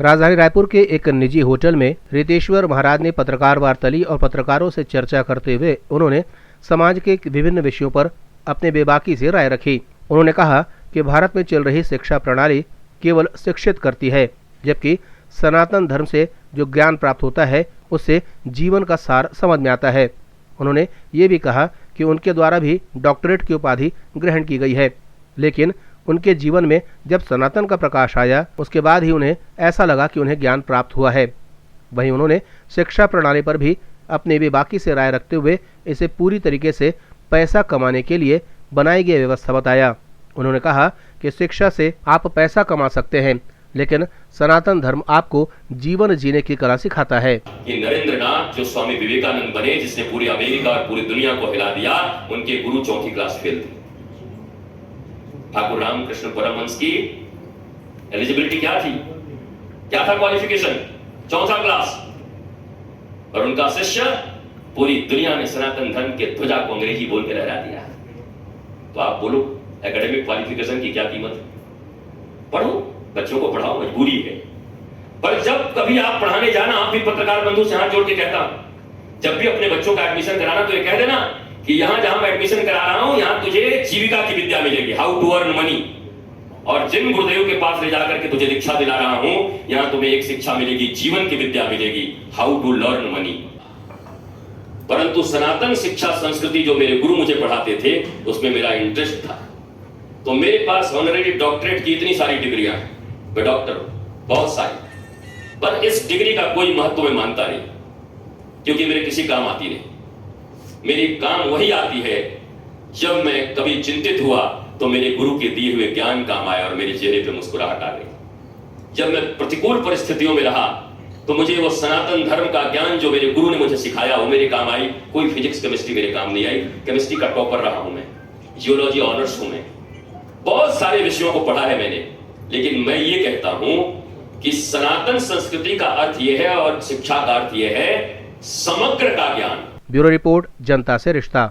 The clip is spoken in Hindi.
राजधानी रायपुर के एक निजी होटल में रितेश्वर महाराज ने पत्रकार वार्ता ली और पत्रकारों से चर्चा करते हुए उन्होंने समाज के विभिन्न विषयों पर अपने बेबाकी से राय रखी। उन्होंने कहा कि भारत में चल रही शिक्षा प्रणाली केवल शिक्षित करती है, जबकि सनातन धर्म से जो ज्ञान प्राप्त होता है उससे जीवन का सार समझ में आता है। उन्होंने ये भी कहा कि उनके द्वारा भी डॉक्टरेट की उपाधि ग्रहण की गई है, लेकिन उनके जीवन में जब सनातन का प्रकाश आया उसके बाद ही उन्हें ऐसा लगा कि उन्हें ज्ञान प्राप्त हुआ है। वहीं उन्होंने शिक्षा प्रणाली पर भी अपने बेबाकी से राय रखते हुए इसे पूरी तरीके से पैसा कमाने के लिए बनाई गई व्यवस्था बताया। उन्होंने कहा कि शिक्षा से आप पैसा कमा सकते हैं, लेकिन सनातन धर्म आपको जीवन जीने की कला सिखाता है। कि नरेंद्र नाथ जो स्वामी विवेकानंद बने, जिसने पूरे अमेरिका और पूरी दुनिया को हिला दिया, उनके गुरु चौथी क्लास फेल थे। ठाकुर रामकृष्ण परमहंस की एलिजिबिलिटी क्या थी, क्या था क्वालिफिकेशन? चौथा क्लास। और उनका शिष्य पूरी दुनिया में सनातन धर्म के ध्वजा को अंग्रेजी बोल के लहरा दिया। तो आप बोलो एकेडमिक क्वालिफिकेशन की क्या कीमत है? पढ़ो, बच्चों को पढ़ाओ, मजबूरी है। पर जब कभी आप पढ़ाने जाना, आप भी पत्रकार बंधु से हाथ जोड़ के कहता, जब भी अपने बच्चों का एडमिशन कराना तो ये कह देना कि यहां जहां मैं एडमिशन करा रहा हूं, यहां तुझे जीविका की विद्या मिलेगी, हाउ टू अर्न मनी। और जिन गुरुदेव के पास ले जाकर के तुझे दीक्षा दिला रहा हूं, यहां तुम्हें एक शिक्षा मिलेगी, जीवन की विद्या मिलेगी, हाउ टू लर्न मनी। परंतु सनातन शिक्षा संस्कृति जो मेरे गुरु मुझे पढ़ाते थे, उसमें मेरा इंटरेस्ट था। तो मेरे पास ऑनरेरी डॉक्टरेट की इतनी सारी डिग्रियां हैं, मैं डॉक्टर हूं, बहुत सारी, पर इस डिग्री का कोई महत्व मैं मानता नहीं, क्योंकि मेरे किसी काम आती नहीं। मेरी काम वही आती है जब मैं कभी चिंतित हुआ तो मेरे गुरु के दिए हुए ज्ञान काम आया और मेरे चेहरे पे मुस्कुराहट आ गई। जब मैं प्रतिकूल परिस्थितियों में रहा तो मुझे वो सनातन धर्म का ज्ञान जो मेरे गुरु ने मुझे सिखाया वो मेरे काम आई। कोई फिजिक्स केमिस्ट्री मेरे काम नहीं आई, केमिस्ट्री का टॉपर रहा हूं मैं, जियोलॉजी ऑनर्स हूं मैं, बहुत सारे विषयों को पढ़ा है मैंने। लेकिन मैं ये कहता हूं कि सनातन संस्कृति का अर्थ यह है और शिक्षा का अर्थ यह है समग्र का ज्ञान। ब्यूरो रिपोर्ट, जनता से रिश्ता।